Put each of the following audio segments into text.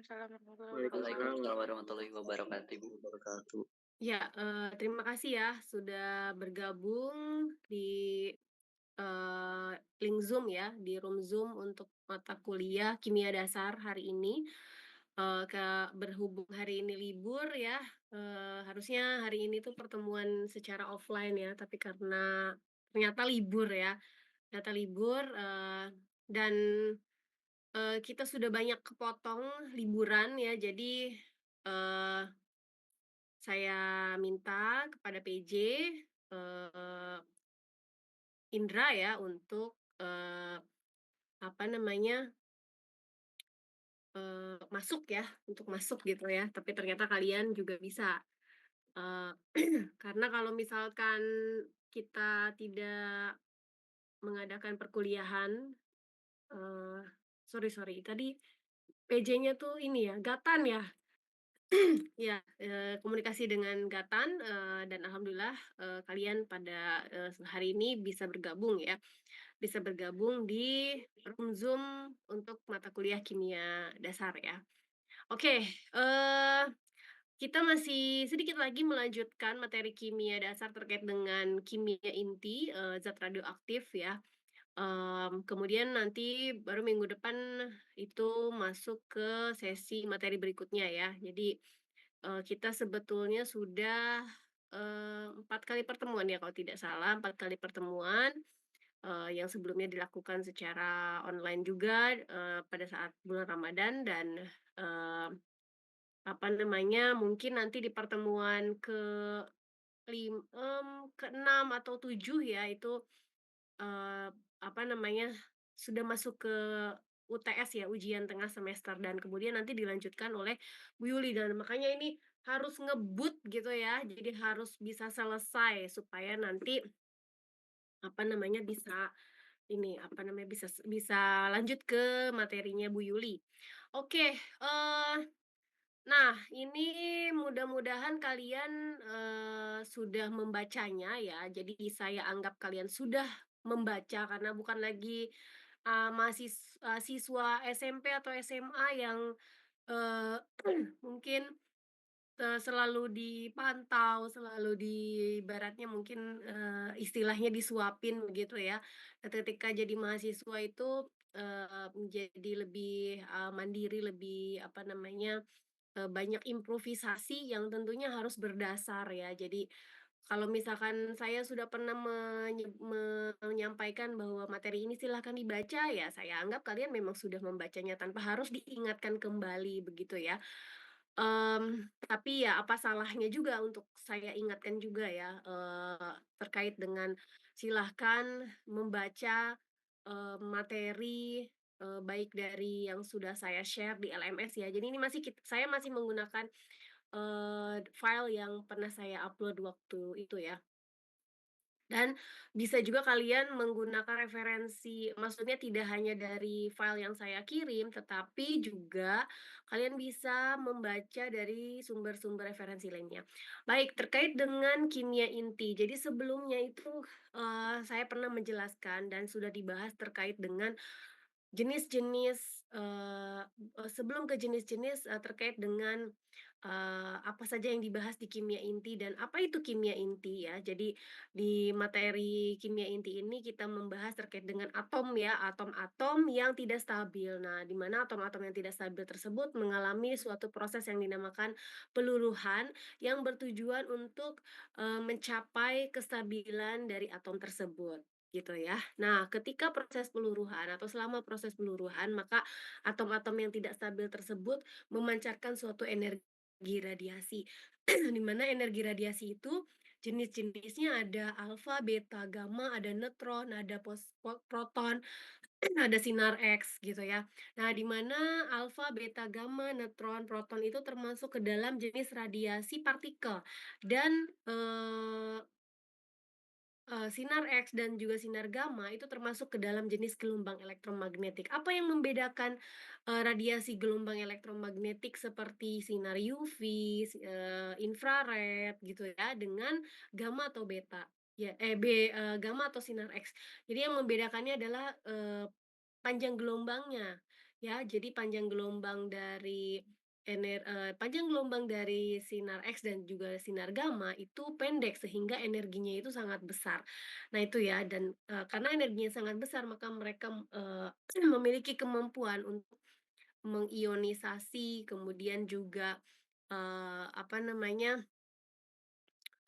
Waalaikumsalam Waalaikumsalam warahmatullahi wabarakatuh, Ibu. warahmatullahi wabarakatuh. Ya, terima kasih ya sudah bergabung di, link Zoom ya, di room Zoom untuk mata kuliah Kimia Dasar hari ini. Berhubung hari ini libur ya, harusnya hari ini tuh pertemuan secara offline ya, tapi karena ternyata libur ya, ternyata libur, dan, kita sudah banyak kepotong liburan ya, jadi, eee saya minta kepada PJ, eee, Indra ya untuk, apa namanya, masuk ya, untuk masuk gitu ya, tapi ternyata kalian juga bisa. Eee, karena kalau misalkan kita tidak mengadakan perkuliahan, eee, sorry, tadi PJ-nya tuh ini ya, Gatan ya? Iya, komunikasi dengan Gatan, dan alhamdulillah, kalian pada, hari ini bisa bergabung ya, bisa bergabung di room Zoom untuk mata kuliah kimia dasar ya. Oke, kita masih sedikit lagi melanjutkan materi kimia dasar terkait dengan kimia inti, zat radioaktif ya. Kemudian nanti baru minggu depan itu masuk ke sesi materi berikutnya ya. Jadi, kita sebetulnya sudah, 4 kali pertemuan ya kalau tidak salah, 4 kali pertemuan, yang sebelumnya dilakukan secara online juga, pada saat bulan Ramadan dan, eee, apa namanya, mungkin nanti di pertemuan ke-6 atau 7 ya itu, eee, apa namanya, sudah masuk ke UTS ya, ujian tengah semester dan kemudian nanti dilanjutkan oleh Bu Yuli dan makanya ini harus ngebut gitu ya, jadi harus bisa selesai supaya nanti, apa namanya, bisa ini, apa namanya, bisa lanjut ke materinya Bu Yuli. Oke, nah ini mudah-mudahan kalian, sudah membacanya ya, jadi saya anggap kalian sudah membaca karena bukan lagi, siswa SMP atau SMA yang, eee, mungkin, selalu dipantau, selalu ibaratnya mungkin, istilahnya disuapin begitu ya. Ketika jadi mahasiswa itu, menjadi lebih, mandiri, lebih apa namanya, banyak improvisasi yang tentunya harus berdasar ya. Jadi kalau misalkan saya sudah pernah menyampaikan bahwa materi ini silahkan dibaca, ya saya anggap kalian memang sudah membacanya tanpa harus diingatkan kembali begitu ya. Tapi ya apa salahnya juga untuk saya ingatkan juga ya, terkait dengan silahkan membaca, materi, baik dari yang sudah saya share di LMS ya. Jadi ini saya masih menggunakan, file yang pernah saya upload waktu itu ya. Dan bisa juga kalian menggunakan referensi, maksudnya tidak hanya dari file yang saya kirim, tetapi juga kalian bisa membaca dari sumber-sumber referensi lainnya. Baik, terkait dengan kimia inti. Jadi sebelumnya itu, saya pernah menjelaskan dan sudah dibahas terkait dengan jenis-jenis, sebelum ke jenis-jenis, terkait dengan, apa saja yang dibahas di kimia inti dan apa itu kimia inti ya. Jadi di materi kimia inti ini kita membahas terkait dengan atom ya, atom-atom yang tidak stabil. Nah, di mana atom-atom yang tidak stabil tersebut mengalami suatu proses yang dinamakan peluruhan yang bertujuan untuk, mencapai kestabilan dari atom tersebut, gitu ya. Nah, ketika proses peluruhan atau selama proses peluruhan, maka atom-atom yang tidak stabil tersebut memancarkan suatu energi radiasi. Di mana energi radiasi itu jenis-jenisnya ada alfa, beta, gamma, ada neutron, ada proton, ada sinar X gitu ya. Nah, di mana alfa, beta, gamma, neutron, proton itu termasuk ke dalam jenis radiasi partikel dan, sinar X dan juga sinar gamma itu termasuk ke dalam jenis gelombang elektromagnetik. Apa yang membedakan, radiasi gelombang elektromagnetik seperti sinar UV, infrared gitu ya, dengan gamma atau beta? Gamma atau sinar X. Jadi yang membedakannya adalah, panjang gelombangnya. ya. Jadi panjang gelombang dari sinar X dan juga sinar gamma itu pendek sehingga energinya itu sangat besar. Nah itu ya dan, karena energinya sangat besar maka mereka, memiliki kemampuan untuk mengionisasi kemudian juga, apa namanya,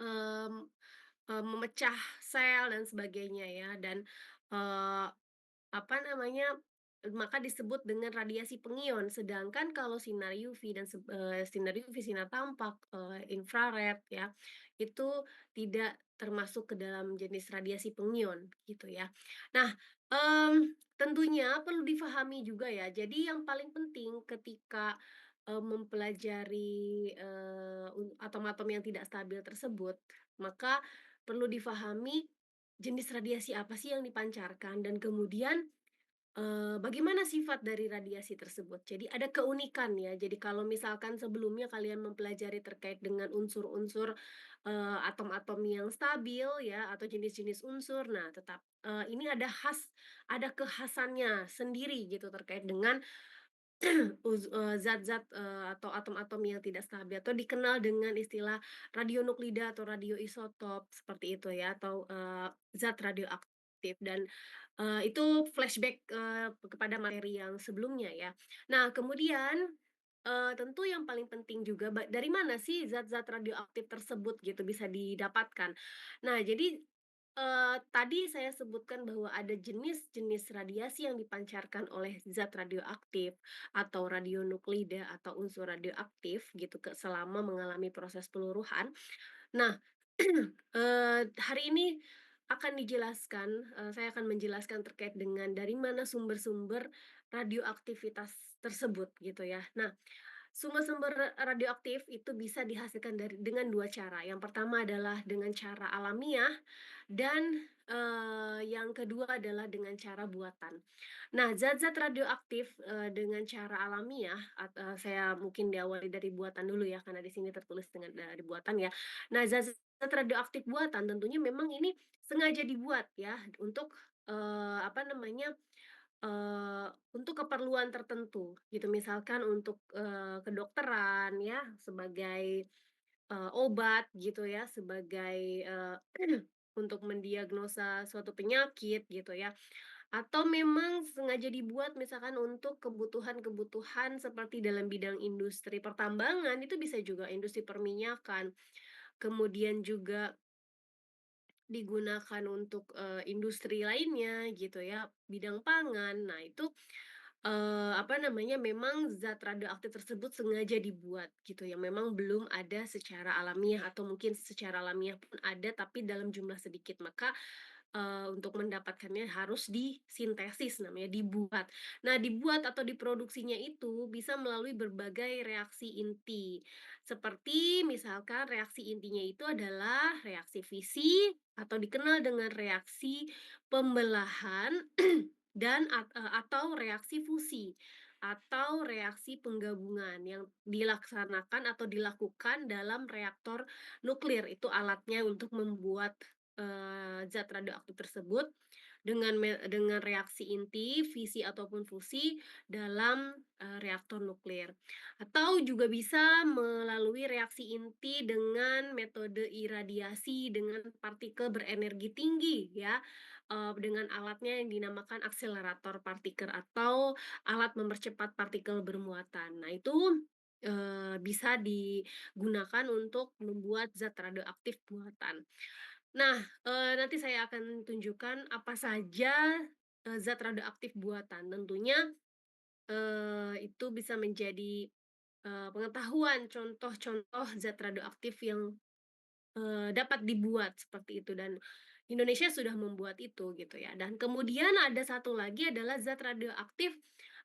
mmm memecah sel dan sebagainya ya dan, eee, apa namanya, maka disebut dengan radiasi pengion. Sedangkan kalau sinar UV sinar UV, sinar tampak, infrared ya, itu tidak termasuk ke dalam jenis radiasi pengion gitu ya. Nah, tentunya perlu difahami juga ya, jadi yang paling penting ketika, mempelajari, atom-atom yang tidak stabil tersebut, maka perlu difahami jenis radiasi apa sih yang dipancarkan dan kemudian, bagaimana sifat dari radiasi tersebut. Jadi ada keunikan ya. Jadi kalau misalkan sebelumnya kalian mempelajari terkait dengan unsur-unsur, atom-atom yang stabil ya atau jenis-jenis unsur, nah ini ada kekhasannya sendiri gitu terkait dengan zat-zat, atau atom-atom yang tidak stabil atau dikenal dengan istilah radionuklida atau radioisotop seperti itu ya atau, zat radioaktif dan, itu flashback, kepada materi yang sebelumnya ya. Nah kemudian, tentu yang paling penting juga dari mana sih zat-zat radioaktif tersebut gitu bisa didapatkan. Nah jadi, tadi saya sebutkan bahwa ada jenis-jenis radiasi yang dipancarkan oleh zat radioaktif atau radionuklida atau unsur radioaktif gitu selama mengalami proses peluruhan. Nah, hari ini saya akan menjelaskan terkait dengan dari mana sumber-sumber radioaktivitas tersebut gitu ya. Nah, sumber-sumber radioaktif itu bisa dihasilkan dengan 2 cara. Yang pertama adalah dengan cara alamiah dan, yang kedua adalah dengan cara buatan. Nah, zat-zat radioaktif, dengan cara alamiah saya mungkin diawali dari buatan dulu ya, karena di sini tertulis dengan dari buatan ya. Nah, zat-zat radioaktif buatan tentunya memang ini sengaja dibuat ya untuk, apa namanya, untuk keperluan tertentu gitu. Misalkan untuk, kedokteran ya, sebagai, obat gitu ya, sebagai, untuk mendiagnosa suatu penyakit gitu ya. Atau memang sengaja dibuat misalkan untuk kebutuhan-kebutuhan seperti dalam bidang industri pertambangan, itu bisa juga industri perminyakan, kemudian juga digunakan untuk, industri lainnya gitu ya, bidang pangan. Nah itu, apa namanya, memang zat radioaktif tersebut sengaja dibuat gitu ya, memang belum ada secara alamiah atau mungkin secara alamiah pun ada tapi dalam jumlah sedikit. Maka untuk mendapatkannya harus disintesis namanya, dibuat. Nah, dibuat atau diproduksinya itu bisa melalui berbagai reaksi inti. Seperti misalkan reaksi intinya itu adalah reaksi fisi atau dikenal dengan reaksi pembelahan atau reaksi fusi atau reaksi penggabungan yang dilaksanakan atau dilakukan dalam reaktor nuklir. Itu alatnya untuk membuat zat radioaktif tersebut dengan reaksi inti, fisi ataupun fusi dalam, reaktor nuklir. Atau juga bisa melalui reaksi inti dengan metode iradiasi dengan partikel berenergi tinggi ya, dengan alatnya yang dinamakan akselerator partikel atau alat mempercepat partikel bermuatan. Nah itu, bisa digunakan untuk membuat zat radioaktif buatan. Nah, nanti saya akan tunjukkan apa saja, zat radioaktif buatan. Tentunya, itu bisa menjadi, pengetahuan contoh-contoh zat radioaktif yang, dapat dibuat seperti itu dan Indonesia sudah membuat itu gitu ya. Dan kemudian ada satu lagi adalah zat radioaktif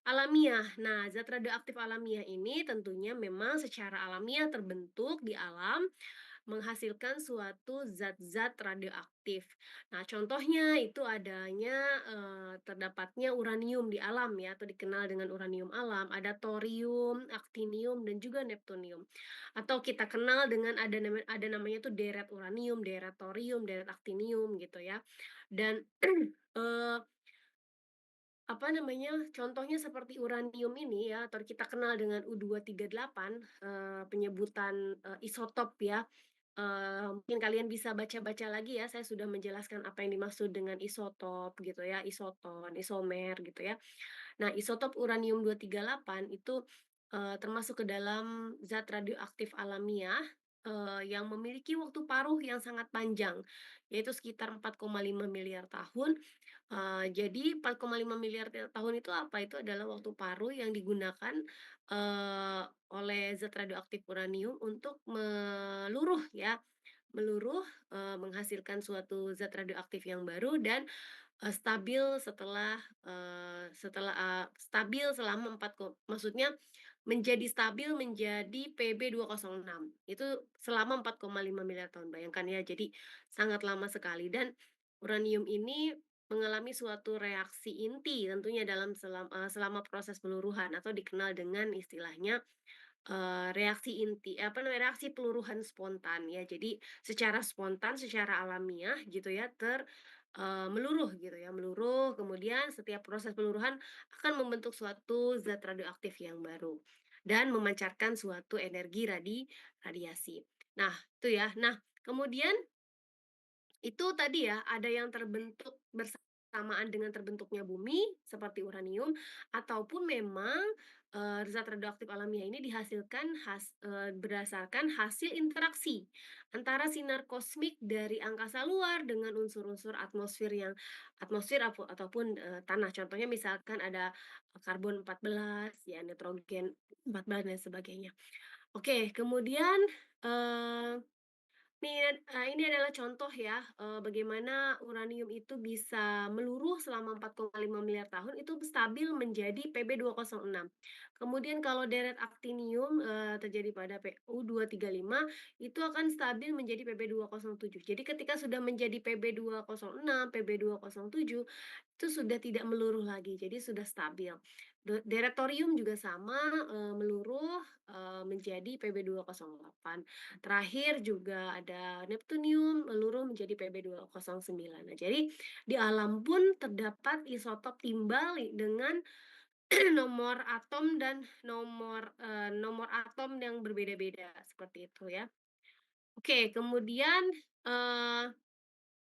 alamiah. Nah, zat radioaktif alamiah ini tentunya memang secara alamiah terbentuk di alam menghasilkan suatu zat-zat radioaktif. Nah, contohnya itu terdapatnya uranium di alam ya, atau dikenal dengan uranium alam, ada thorium, aktinium, dan juga neptunium. Atau kita kenal dengan ada namanya tuh deret uranium, deret thorium, deret aktinium gitu ya. Dan, eee Apa namanya, contohnya seperti uranium ini ya, atau kita kenal dengan U-238, penyebutan, isotop ya. Mungkin kalian bisa baca-baca lagi ya, saya sudah menjelaskan apa yang dimaksud dengan isotop gitu ya, isoton, isomer gitu ya. Nah, isotop uranium-238 itu, termasuk ke dalam zat radioaktif alamiah, yang memiliki waktu paruh yang sangat panjang, yaitu sekitar 4,5 miliar tahun. Jadi 4,5 miliar tahun itu apa? Itu adalah waktu paruh yang digunakan, oleh zat radioaktif uranium untuk meluruh ya, meluruh, menghasilkan suatu zat radioaktif yang baru dan stabil stabil selama maksudnya menjadi stabil menjadi PB206. Itu selama 4,5 miliar tahun, bayangkan ya, jadi sangat lama sekali dan uranium ini mengalami suatu reaksi inti tentunya selama proses peluruhan atau dikenal dengan istilahnya, reaksi inti apa namanya, reaksi peluruhan spontan ya. Jadi secara spontan, secara alamiah gitu ya, meluruh gitu ya, meluruh kemudian setiap proses peluruhan akan membentuk suatu zat radioaktif yang baru dan memancarkan suatu energi radiasi. Nah, itu ya. Nah, kemudian itu tadi ya, ada yang terbentuk bersamaan dengan terbentuknya bumi, seperti uranium, ataupun memang, zat radioaktif alamiah ini dihasilkan berdasarkan hasil interaksi antara sinar kosmik dari angkasa luar dengan unsur-unsur ataupun, tanah. Contohnya misalkan ada, karbon 14 ya, nitrogen 14 dan sebagainya. Oke, kemudian, eee ini adalah contoh ya, bagaimana uranium itu bisa meluruh selama 4,5 miliar tahun, itu stabil menjadi Pb206. Kemudian kalau deret aktinium, terjadi pada U-235, itu akan stabil menjadi Pb207. Jadi ketika sudah menjadi Pb206, Pb207, itu sudah tidak meluruh lagi, jadi sudah stabil. Deret thorium juga sama, meluruh, menjadi Pb208. Terakhir juga ada neptunium meluruh menjadi Pb209. Nah, jadi di alam pun terdapat isotop timbal dengan nomor atom dan nomor atom yang berbeda-beda, seperti itu ya. Oke, kemudian, eee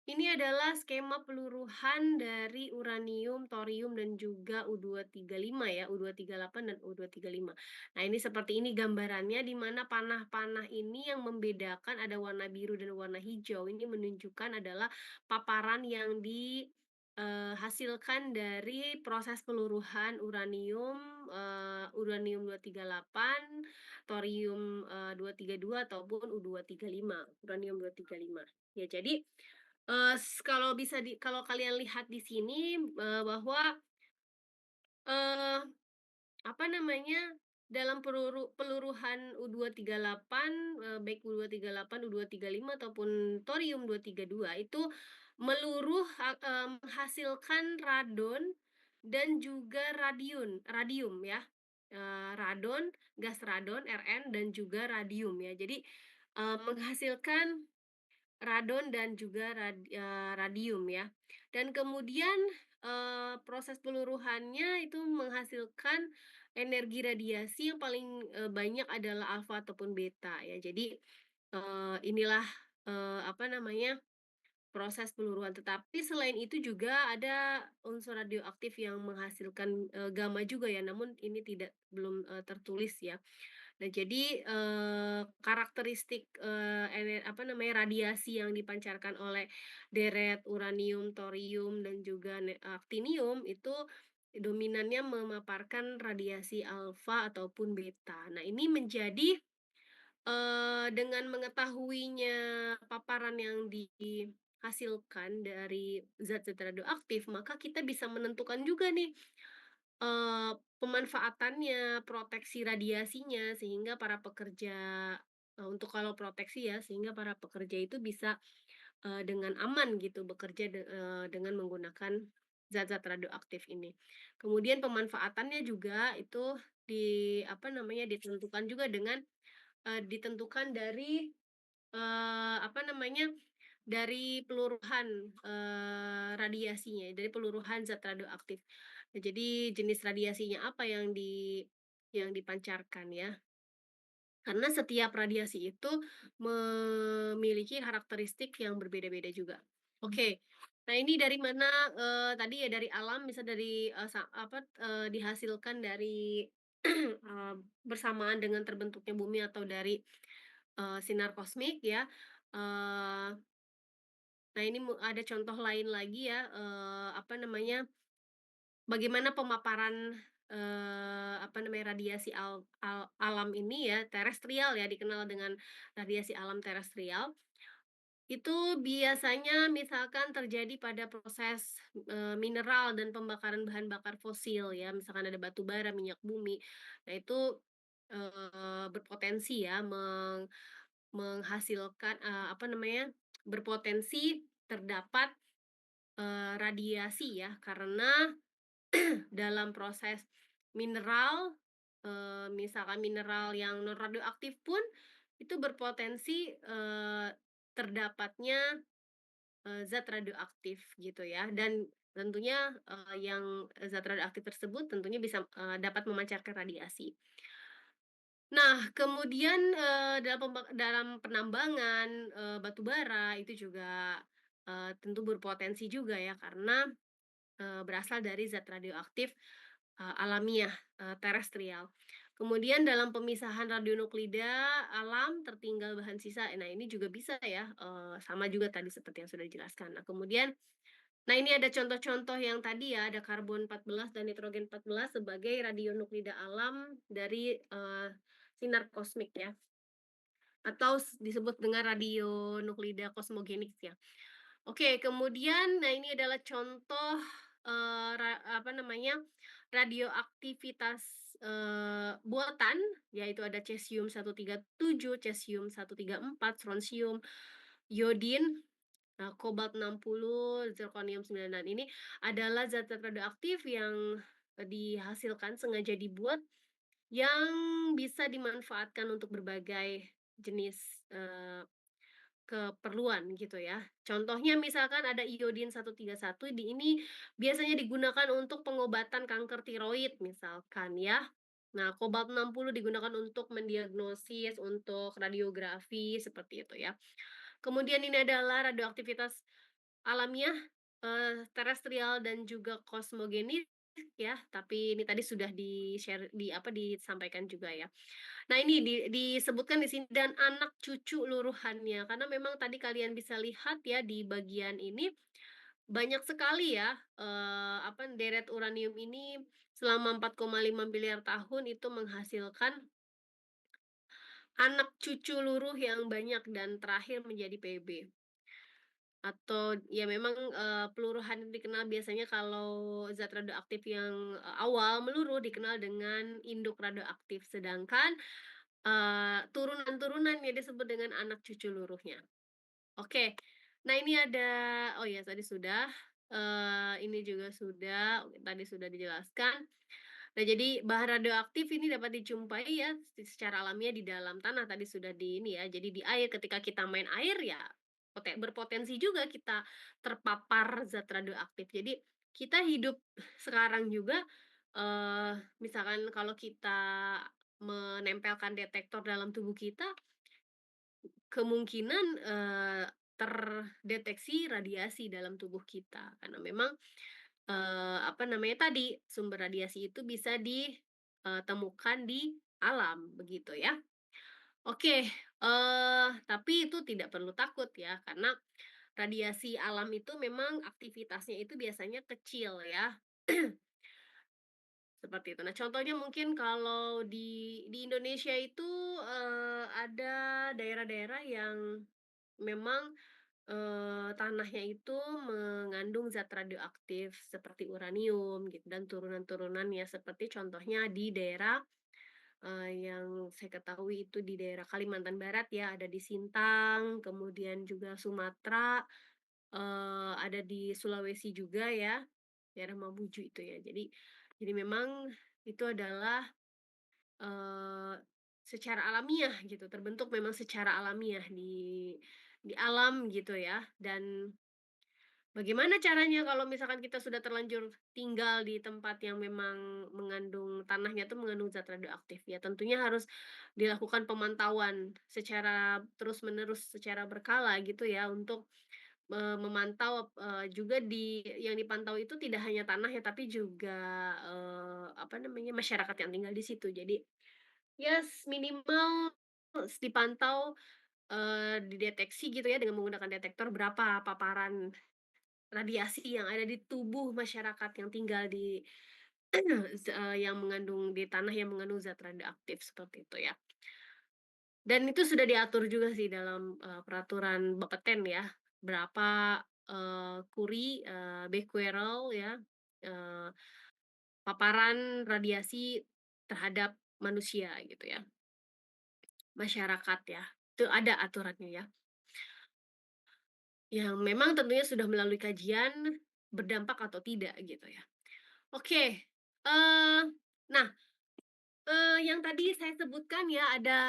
ini adalah skema peluruhan dari uranium, thorium, dan juga U-235 ya, U-238 dan U-235. Nah, ini seperti ini gambarannya di mana panah-panah ini yang membedakan ada warna biru dan warna hijau. Ini menunjukkan adalah paparan yang dihasilkan dari proses peluruhan uranium, uranium-238, thorium, 232 ataupun U-235, uranium-235. Ya, jadi kalau kalau kalian lihat di sini, bahwa, eee, apa namanya, dalam peluruhan U-238, baik U-238, U-235 ataupun thorium-232 itu menghasilkan radon dan juga radium ya, radon, gas radon, Rn, dan juga radium ya. Jadi, menghasilkan radon dan juga radium ya. Dan kemudian, proses peluruhannya itu menghasilkan energi radiasi yang paling, banyak adalah alfa ataupun beta ya. Jadi, inilah, apa namanya, proses peluruhan. Tetapi selain itu juga ada unsur radioaktif yang menghasilkan, gamma juga ya, namun ini belum tertulis ya. Nah, jadi, karakteristik, apa namanya, radiasi yang dipancarkan oleh deret uranium, thorium, dan juga aktinium itu dominannya memaparkan radiasi alfa ataupun beta. Nah, ini menjadi, dengan mengetahuinya paparan yang dihasilkan dari zat-zat radioaktif, maka kita bisa menentukan juga nih, pemanfaatannya, proteksi radiasinya, sehingga para pekerja untuk kalau proteksi ya, sehingga para pekerja itu bisa, dengan aman gitu bekerja dengan menggunakan zat-zat radioaktif ini. Kemudian pemanfaatannya juga itu apa namanya, ditentukan juga ditentukan dari, apa namanya, dari peluruhan, radiasinya, dari peluruhan zat radioaktif. Jadi jenis radiasinya apa yang dipancarkan ya. Karena setiap radiasi itu memiliki karakteristik yang berbeda-beda juga. Oke. Nah, ini dari mana, tadi ya dari alam bisa dari, dihasilkan dari, bersamaan dengan terbentuknya bumi atau dari, sinar kosmik ya. Eee, nah ini ada contoh lain lagi ya, apa namanya, bagaimana pemaparan, radiasi alam ini ya, terestrial ya, dikenal dengan radiasi alam terestrial, itu biasanya misalkan terjadi pada proses, mineral dan pembakaran bahan bakar fosil ya, misalkan ada batu bara, minyak bumi. Nah itu, berpotensi ya menghasilkan, berpotensi terdapat, radiasi ya, karena dalam proses mineral, misalkan mineral yang non radioaktif pun itu berpotensi, terdapatnya, zat radioaktif gitu ya, dan tentunya, yang zat radioaktif tersebut tentunya bisa, dapat memancarkan radiasi. Nah, kemudian, dalam penambangan, batu bara itu juga, tentu berpotensi juga ya karena berasal dari zat radioaktif, alamiah, terestrial. Kemudian dalam pemisahan radionuklida alam tertinggal bahan sisa, nah ini juga bisa ya, sama juga tadi seperti yang sudah dijelaskan. Nah ini ada contoh-contoh yang tadi ya, ada karbon 14 dan nitrogen 14 sebagai radionuklida alam dari, sinar kosmik ya, atau disebut dengan radionuklida kosmogenik ya. Oke, kemudian nah ini adalah contoh, radioaktivitas, buatan, yaitu ada cesium-137, cesium-134, strontium, iodin, kobalt 60, zirconium 9. Dan ini adalah zat-zat radioaktif yang, dihasilkan sengaja dibuat yang bisa dimanfaatkan untuk berbagai jenis, keperluan gitu ya. Contohnya misalkan ada iodin-131 ini biasanya digunakan untuk pengobatan kanker tiroid misalkan ya. Nah, kobalt 60 digunakan untuk mendiagnosis, untuk radiografi seperti itu ya. Kemudian ini adalah radioaktivitas alamiah, terestrial dan juga kosmogenik ya, tapi ini tadi sudah di-share disampaikan juga ya. Nah ini disebutkan di sini dan anak cucu luruhannya, karena memang tadi kalian bisa lihat ya di bagian ini, banyak sekali ya, deret uranium ini selama 4,5 miliar tahun itu menghasilkan anak cucu luruh yang banyak dan terakhir menjadi PB. Atau ya memang, peluruhan itu dikenal biasanya kalau zat radioaktif yang, awal meluruh dikenal dengan induk radioaktif, sedangkan, turunan-turunannya disebut dengan anak cucu luruhnya. Oke, nah ini ada oh ya tadi sudah, ini juga sudah, tadi sudah dijelaskan. Nah, jadi bahan radioaktif ini dapat dijumpai ya secara alamiah di dalam tanah tadi sudah di ini ya, jadi di air ketika kita main air ya berpotensi juga kita terpapar zat radioaktif. Jadi kita hidup sekarang juga, misalkan kalau kita menempelkan detektor dalam tubuh kita, kemungkinan, terdeteksi radiasi dalam tubuh kita karena memang tadi, sumber radiasi itu bisa ditemukan di alam, begitu ya. Oke, tapi itu tidak perlu takut ya, karena radiasi alam itu memang aktivitasnya itu biasanya kecil ya, seperti itu. Nah, contohnya mungkin kalau di Indonesia itu, ada daerah-daerah yang memang tanahnya itu mengandung zat radioaktif seperti uranium gitu dan turunan-turunannya seperti contohnya di daerah, yang saya ketahui itu di daerah Kalimantan Barat ya, ada di Sintang, kemudian juga Sumatera, ada di Sulawesi juga ya, daerah Mabuju itu ya. Jadi memang itu adalah, eee, secara alamiah gitu, terbentuk memang secara alamiah di alam gitu ya, dan Bagaimana caranya kalau misalkan kita sudah terlanjur tinggal di tempat yang memang mengandung tanahnya tuh mengandung zat radioaktif? Ya tentunya harus dilakukan pemantauan secara terus-menerus, secara berkala gitu ya untuk, memantau, juga yang dipantau itu tidak hanya tanah ya, tapi juga, apa namanya, masyarakat yang tinggal di situ. Jadi, ya minimal dipantau, dideteksi gitu ya dengan menggunakan detektor berapa paparan radiasi yang ada di tubuh masyarakat yang tinggal di yang mengandung di tanah yang mengandung zat radioaktif seperti itu ya. Dan itu sudah diatur juga sih dalam, peraturan Bapeten ya, berapa, curie, becquerel ya, eee, paparan radiasi terhadap manusia gitu ya, masyarakat ya, itu ada aturannya ya, yang memang tentunya sudah melalui kajian berdampak atau tidak gitu ya. Oke, nah, yang tadi saya sebutkan ya ada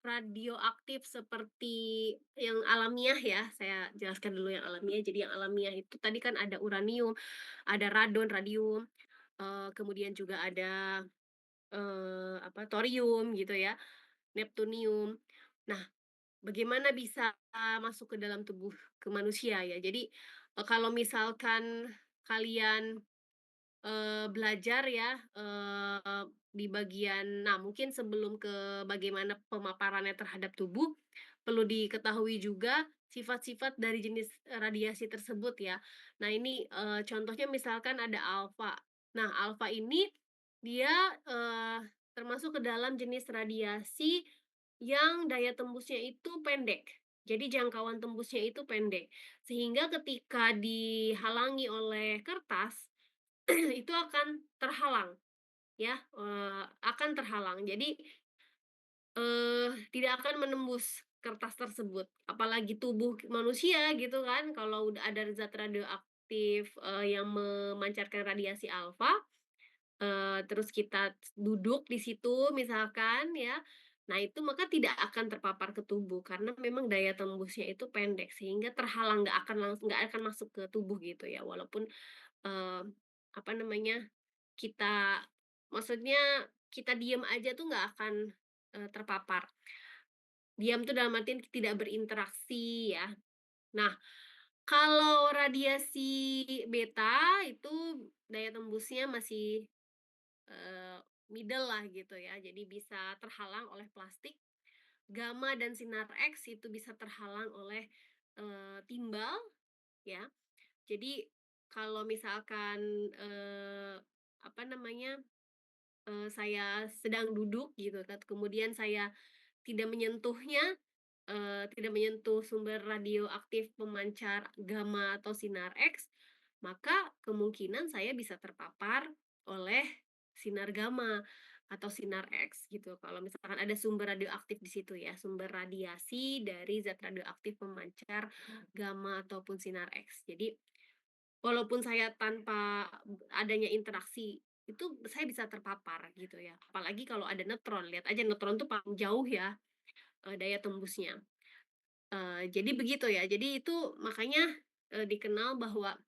radioaktif seperti yang alamiah ya, saya jelaskan dulu yang alamiah. Jadi yang alamiah itu tadi kan ada uranium, ada radon, radium, kemudian juga ada, apa, thorium gitu ya, neptunium. Nah, bagaimana bisa masuk ke dalam tubuh ke manusia ya. Jadi, kalau misalkan kalian belajar ya, di bagian nah mungkin sebelum ke bagaimana pemaparannya terhadap tubuh, perlu diketahui juga sifat-sifat dari jenis radiasi tersebut ya. Nah ini, contohnya misalkan ada alfa. Nah alfa ini dia, termasuk ke dalam jenis radiasi yang daya tembusnya itu pendek. Jadi jangkauan tembusnya itu pendek, sehingga ketika dihalangi oleh kertas, itu akan terhalang ya, akan terhalang. Jadi, tidak akan menembus kertas tersebut. Apalagi tubuh manusia gitu kan, kalau udah ada zat radioaktif, yang memancarkan radiasi alfa, terus kita duduk di situ misalkan ya, nah itu maka tidak akan terpapar ke tubuh karena memang daya tembusnya itu pendek sehingga terhalang, nggak akan masuk ke tubuh gitu ya. Walaupun, eee, apa namanya, kita maksudnya kita diem aja tuh nggak akan, terpapar. Diam tuh dalam artian tidak berinteraksi ya. Nah, kalau radiasi beta itu daya tembusnya masih, eee, middle lah gitu ya, jadi bisa terhalang oleh plastik. Gamma dan sinar X itu bisa terhalang oleh, timbal ya. Jadi kalau misalkan, apa namanya, saya sedang duduk gitu kan, kemudian saya tidak menyentuhnya, tidak menyentuh sumber radioaktif pemancar gamma atau sinar X, maka kemungkinan saya bisa terpapar oleh sinar gamma atau sinar X gitu. Kalau misalkan ada sumber radioaktif di situ ya, sumber radiasi dari zat radioaktif pemancar gamma ataupun sinar X. Jadi walaupun saya tanpa adanya interaksi, itu saya bisa terpapar gitu ya. Apalagi kalau ada neutron, lihat aja neutron tuh paling jauh ya, daya tembusnya. Jadi begitu ya, jadi itu makanya, dikenal bahwa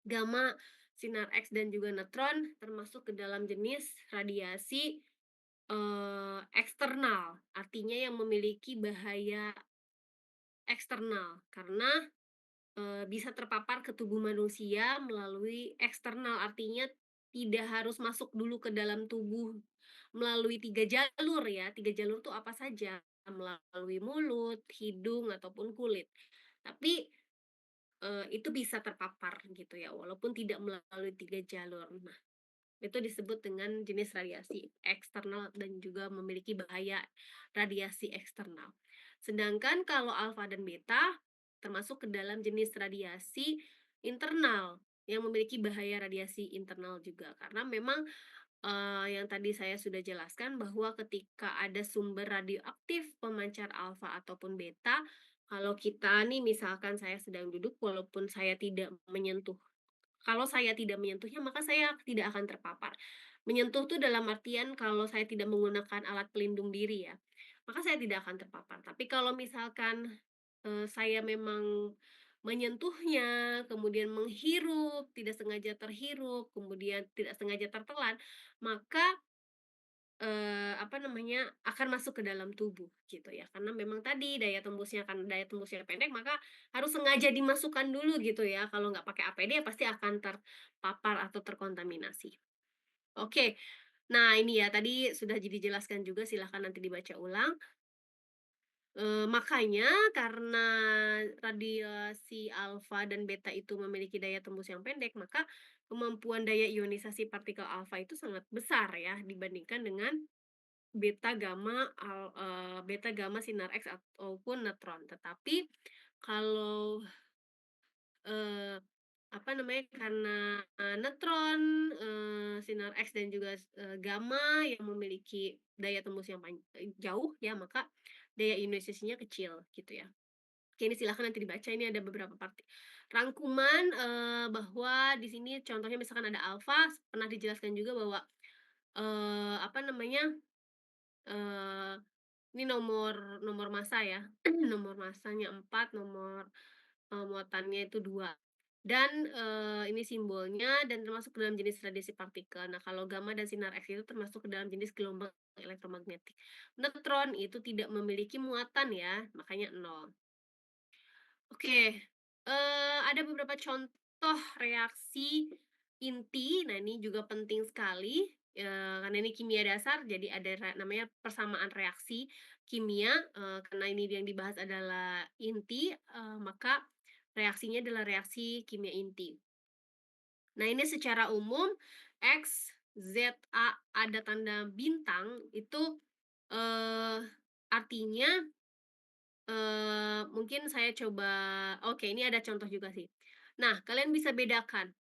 gamma, sinar X, dan juga neutron termasuk ke dalam jenis radiasi, eksternal. Artinya yang memiliki bahaya eksternal, karena bisa terpapar ke tubuh manusia melalui eksternal, artinya tidak harus masuk dulu ke dalam tubuh melalui 3 jalur ya, 3 jalur tuh apa saja, melalui mulut, hidung, ataupun kulit. Tapi, itu bisa terpapar gitu ya, walaupun tidak melalui 3 jalur. Nah, itu disebut dengan jenis radiasi eksternal dan juga memiliki bahaya radiasi eksternal. Sedangkan kalau alfa dan beta termasuk ke dalam jenis radiasi internal yang memiliki bahaya radiasi internal juga. Karena memang yang tadi saya sudah jelaskan bahwa ketika ada sumber radioaktif pemancar alfa ataupun beta, kalau kita nih misalkan saya sedang duduk walaupun saya tidak menyentuh kalau saya tidak menyentuhnya, maka saya tidak akan terpapar. Menyentuh tuh dalam artian kalau saya tidak menggunakan alat pelindung diri ya, maka saya tidak akan terpapar. Tapi kalau misalkan, saya memang menyentuhnya, kemudian menghirup, tidak sengaja terhirup, kemudian tidak sengaja tertelan, maka apa namanya, akan masuk ke dalam tubuh gitu ya. Karena memang tadi karena daya tembusnya pendek, maka harus sengaja dimasukkan dulu gitu ya. Kalau nggak pakai APD ya pasti akan terpapar atau terkontaminasi. Oke, nah ini ya tadi sudah dijelaskan juga, silahkan nanti dibaca ulang. Makanya karena radiasi alfa dan beta itu memiliki daya tembus yang pendek, maka kemampuan daya ionisasi partikel alfa itu sangat besar ya dibandingkan dengan beta gamma sinar X ataupun neutron. Tetapi kalau, eee, apa namanya, karena, neutron, sinar X dan juga gamma yang memiliki daya tembus yang jauh ya, maka daya ionisasinya kecil gitu ya. Oke, ini silahkan nanti dibaca, ini ada beberapa rangkuman, bahwa di sini contohnya misalkan ada alfa, pernah dijelaskan juga bahwa, apa namanya, eee ini nomor nomor massa ya, nomor massanya 4, nomor, muatannya itu 2. Dan, ini simbolnya dan termasuk ke dalam jenis radiasi partikel. Nah, kalau gamma dan sinar X itu termasuk ke dalam jenis gelombang elektromagnetik. Neutron itu tidak memiliki muatan ya, makanya nol. Oke, ada beberapa contoh reaksi inti. Nah, ini juga penting sekali, karena ini kimia dasar, jadi ada namanya persamaan reaksi kimia, karena ini yang dibahas adalah inti, maka reaksinya adalah reaksi kimia inti. Nah, ini secara umum X, Z, A, ada tanda bintang itu, eee, artinya mungkin saya coba oke, ini ada contoh juga sih. Nah, kalian bisa bedakan,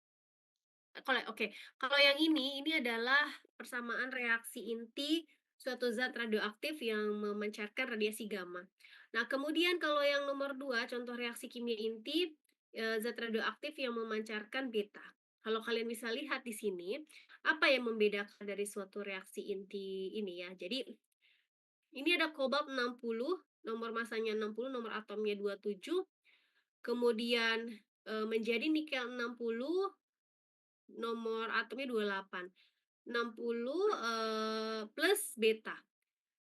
kalau yang ini adalah persamaan reaksi inti suatu zat radioaktif yang memancarkan radiasi gamma. Nah, kemudian kalau yang nomor 2 contoh reaksi kimia inti, zat radioaktif yang memancarkan beta. Kalau kalian bisa lihat di sini, apa yang membedakan dari suatu reaksi inti ini ya. Jadi ini ada kobalt 60, nomor masanya 60, nomor atomnya 27, kemudian, menjadi nikel 60, nomor atomnya 28. 60, plus beta.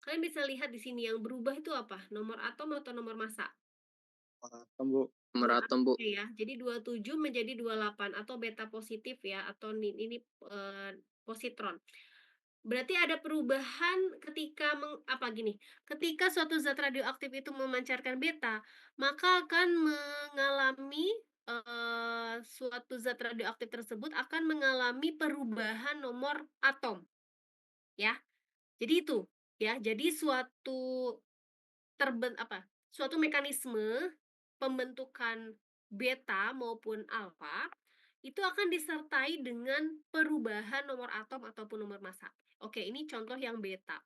Kalian bisa lihat di sini yang berubah itu apa? Nomor atom atau nomor massa? Paham, Bu. Nomor Meraton, Bu. atomnya ya. Jadi 27 menjadi 28 atau beta positif ya, atau ini, positron. Berarti ada perubahan ketika gini, ketika suatu zat radioaktif itu memancarkan beta, maka akan mengalami, suatu zat radioaktif tersebut akan mengalami perubahan nomor atom, ya. Jadi itu, ya. Jadi suatu mekanisme pembentukan beta maupun alfa, itu akan disertai dengan perubahan nomor atom ataupun nomor massa. Oke, ini contoh yang beta.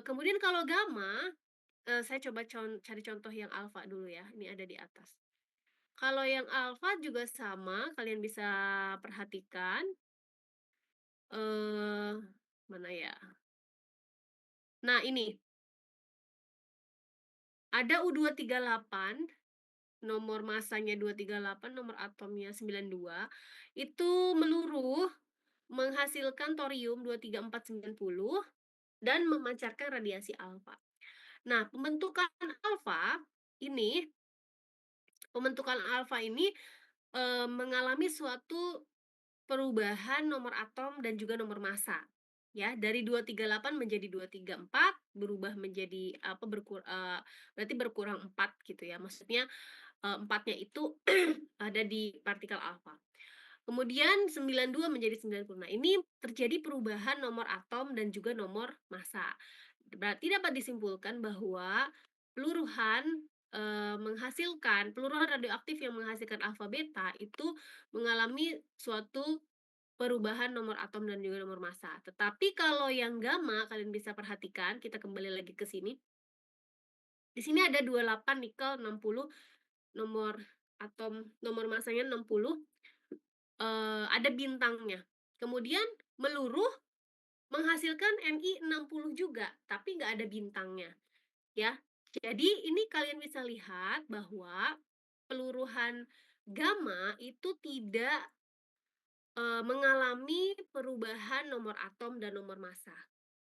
Kemudian kalau gamma, saya coba cari contoh yang alfa dulu ya, ini ada di atas. Kalau yang alfa juga sama, kalian bisa perhatikan, eee, mana ya? Nah ini, ada U238, nomor massanya 238, nomor atomnya 92, itu meluruh menghasilkan thorium 23490 dan memancarkan radiasi alfa. Nah, ini pembentukan alfa ini, mengalami suatu perubahan nomor atom dan juga nomor massa, ya, dari 238 menjadi 234, berubah menjadi berarti berkurang 4 gitu ya, maksudnya, 4-nya itu ada di partikel alfa. Kemudian 92 menjadi 90. Nah, ini terjadi perubahan nomor atom dan juga nomor massa. Berarti dapat disimpulkan bahwa peluruhan, peluruhan radioaktif yang menghasilkan alfa beta itu mengalami suatu perubahan nomor atom dan juga nomor massa. Tetapi kalau yang gamma kalian bisa perhatikan, kita kembali lagi ke sini. Di sini ada 28 nikel 60, nomor nomor massanya 60, ada bintangnya. Kemudian meluruh menghasilkan Mi60 juga, tapi nggak ada bintangnya, ya. Jadi ini kalian bisa lihat bahwa peluruhan gamma itu tidak, mengalami perubahan nomor atom dan nomor massa.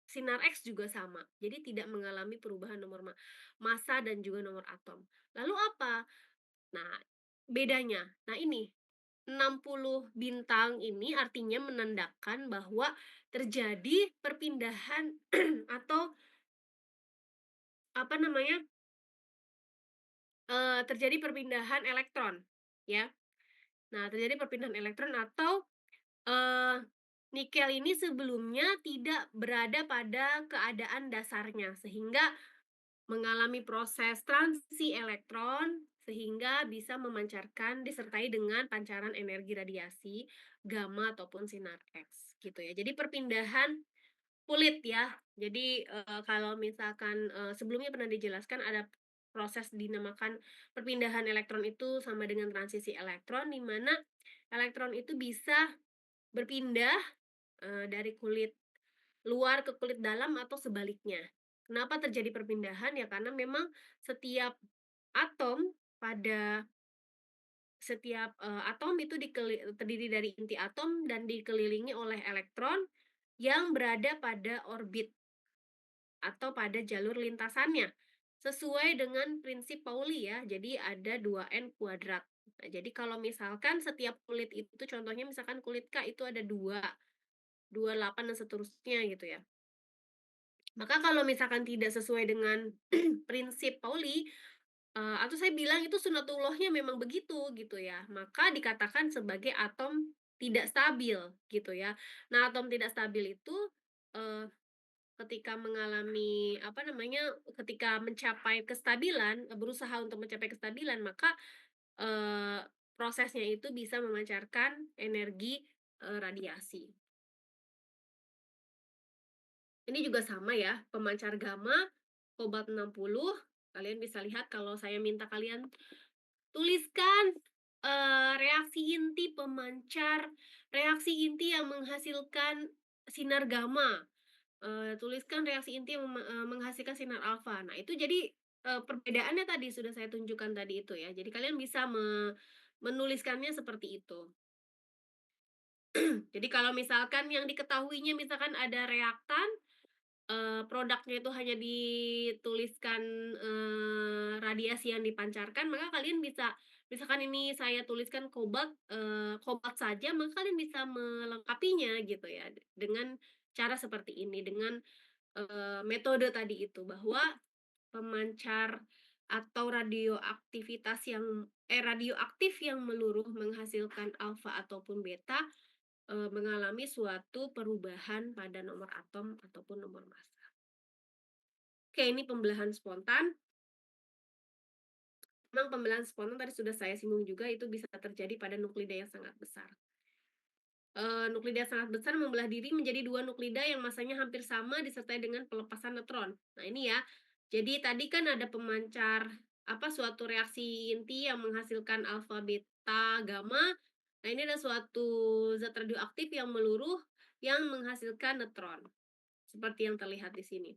Sinar X juga sama, jadi tidak mengalami perubahan nomor massa dan juga nomor atom. Lalu apa? Nah, bedanya. Nah ini, 60 bintang ini artinya menandakan bahwa terjadi perpindahan atau apa namanya, terjadi perpindahan elektron, ya. Nah, terjadi perpindahan elektron atau, eee, nikel ini sebelumnya tidak berada pada keadaan dasarnya, sehingga mengalami proses transisi elektron, sehingga bisa memancarkan disertai dengan pancaran energi radiasi, gamma ataupun sinar X, gitu ya. Jadi perpindahan kulit ya. Jadi, kalau misalkan, sebelumnya pernah dijelaskan ada proses dinamakan perpindahan elektron itu sama dengan transisi elektron, di mana elektron itu bisa berpindah, dari kulit luar ke kulit dalam atau sebaliknya. Kenapa terjadi perpindahan? Ya karena memang setiap atom pada setiap, atom itu terdiri dari inti atom dan dikelilingi oleh elektron yang berada pada orbit atau pada jalur lintasannya, sesuai dengan prinsip Pauli ya, jadi ada 2n². Nah, jadi kalau misalkan setiap kulit itu contohnya misalkan kulit K itu ada 2, 28 dan seterusnya gitu ya. Maka kalau misalkan tidak sesuai dengan prinsip Pauli, atau saya bilang itu sunatullahnya memang begitu gitu ya, maka dikatakan sebagai atom tidak stabil gitu ya. Nah, atom tidak stabil itu, eee, ketika mengalami apa namanya, ketika mencapai kestabilan, berusaha untuk mencapai kestabilan, maka, eee, prosesnya itu bisa memancarkan energi, radiasi. Ini juga sama ya, pemancar gamma, kobalt 60, kalian bisa lihat kalau saya minta kalian tuliskan, reaksi inti pemancar, reaksi inti yang menghasilkan sinar gamma, tuliskan reaksi inti yang menghasilkan sinar alfa. Nah itu jadi, perbedaannya tadi sudah saya tunjukkan tadi itu ya. Jadi kalian bisa menuliskannya seperti itu. Jadi kalau misalkan yang diketahuinya misalkan ada reaktan, produknya itu hanya dituliskan, radiasi yang dipancarkan, maka kalian bisa misalkan ini saya tuliskan kobalt saja, maka kalian bisa melengkapinya gitu ya, dengan cara seperti ini, dengan, metode tadi itu, bahwa pemancar atau radioaktif yang meluruh menghasilkan alfa ataupun beta, mengalami suatu perubahan pada nomor atom ataupun nomor massa. Oke, ini pembelahan spontan. Memang pembelahan spontan tadi sudah saya singgung juga itu bisa terjadi pada nuklida yang sangat besar. Nuklida sangat besar membelah diri menjadi 2 nuklida yang masanya hampir sama disertai dengan pelepasan neutron. Nah ini ya, jadi tadi kan ada pemancar, suatu reaksi inti yang menghasilkan alfa, beta, gamma. Nah ini ada suatu zat radioaktif yang meluruh yang menghasilkan neutron, seperti yang terlihat di sini.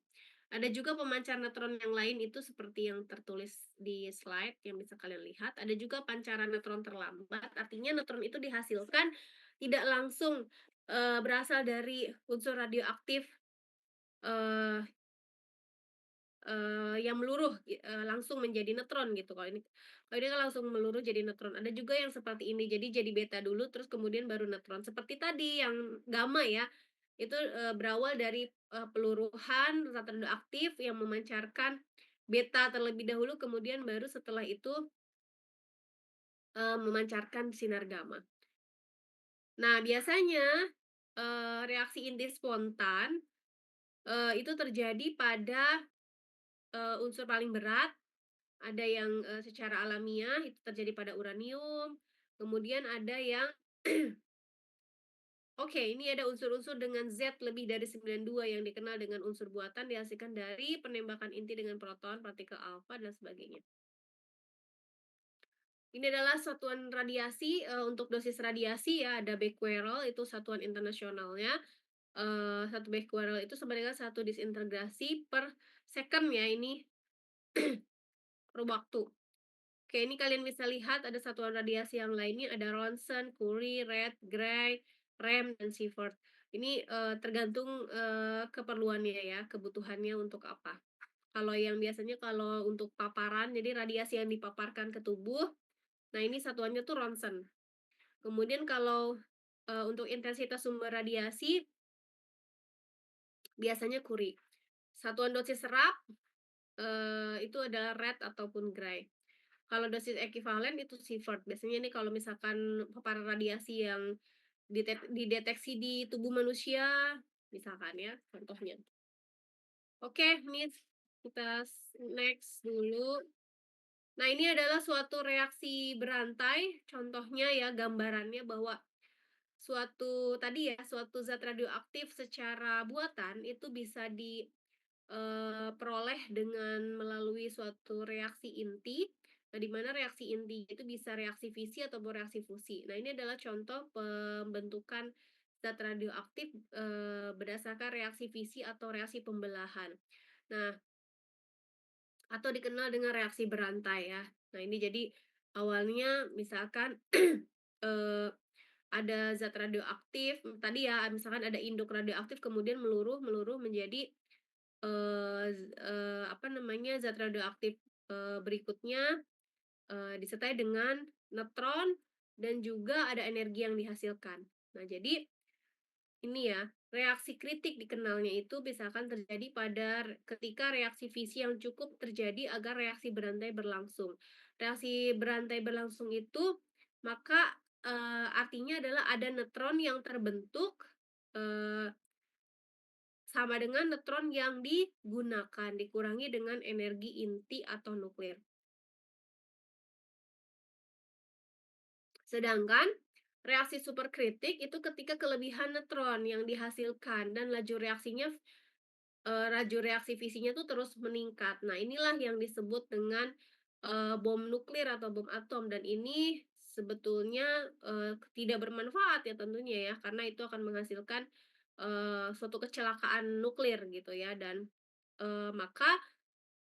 Ada juga pemancar neutron yang lain itu seperti yang tertulis di slide yang bisa kalian lihat. Ada juga pancaran neutron terlambat, artinya neutron itu dihasilkan tidak langsung, berasal dari unsur radioaktif, eee yang meluruh, langsung menjadi neutron gitu. Kalau ini kan langsung meluruh jadi neutron. Ada juga yang seperti ini, jadi beta dulu terus kemudian baru neutron. Seperti tadi yang gamma ya, itu, berawal dari, peluruhan zat radioaktif yang memancarkan beta terlebih dahulu, kemudian baru setelah itu, memancarkan sinar gamma. Nah biasanya, reaksi inti spontan, itu terjadi pada, unsur paling berat. Ada yang, secara alamiah itu terjadi pada uranium, kemudian ada yang oke, ini ada unsur-unsur dengan Z lebih dari 92 yang dikenal dengan unsur buatan dihasilkan dari penembakan inti dengan proton, partikel alfa, dan sebagainya. Ini adalah satuan radiasi, untuk dosis radiasi ya, ada becquerel itu satuan internasionalnya, 1 becquerel itu sama dengan 1 disintegrasi per second ya, ini per waktu. Oke, ini kalian bisa lihat ada satuan radiasi yang lainnya, ada ronsen, Curie, Red, Gray, Rem, dan Sievert. Ini, tergantung, keperluannya ya, kebutuhannya untuk apa. Kalau yang biasanya kalau untuk paparan, jadi radiasi yang dipaparkan ke tubuh, nah ini satuannya tuh ronsen. Kemudian kalau, untuk intensitas sumber radiasi, biasanya Curie. Satuan dosis serap, itu adalah Red ataupun Gray. Kalau dosis ekivalen itu Sievert. Biasanya nih kalau misalkan paparan radiasi yang dideteksi di tubuh manusia, misalkan ya, contohnya. Oke, Miss, kita next dulu. Nah, ini adalah suatu reaksi berantai, contohnya ya gambarannya bahwa suatu zat radioaktif secara buatan itu bisa peroleh dengan melalui suatu reaksi inti, nah di mana reaksi inti itu bisa reaksi fisi ataupun reaksi fusi. Nah, ini adalah contoh pembentukan zat radioaktif, berdasarkan reaksi fisi atau reaksi pembelahan. Nah, atau dikenal dengan reaksi berantai ya. Nah, ini jadi awalnya misalkan, eee, ada zat radioaktif, tadi ya, misalkan ada induk radioaktif kemudian meluruh menjadi, apa namanya, zat radioaktif, berikutnya, disertai dengan neutron dan juga ada energi yang dihasilkan. Nah, jadi ini ya, reaksi kritik dikenalnya itu misalkan terjadi ketika reaksi fisi yang cukup terjadi agar reaksi berantai berlangsung. Reaksi berantai berlangsung itu maka, artinya adalah ada neutron yang terbentuk, eee, sama dengan neutron yang digunakan, dikurangi dengan energi inti atau nuklir. Sedangkan reaksi superkritik itu ketika kelebihan neutron yang dihasilkan dan laju reaksi fisinya tuh terus meningkat. Nah, inilah yang disebut dengan, bom nuklir atau bom atom dan ini sebetulnya, tidak bermanfaat ya tentunya ya, karena itu akan menghasilkan, suatu kecelakaan nuklir gitu ya dan, maka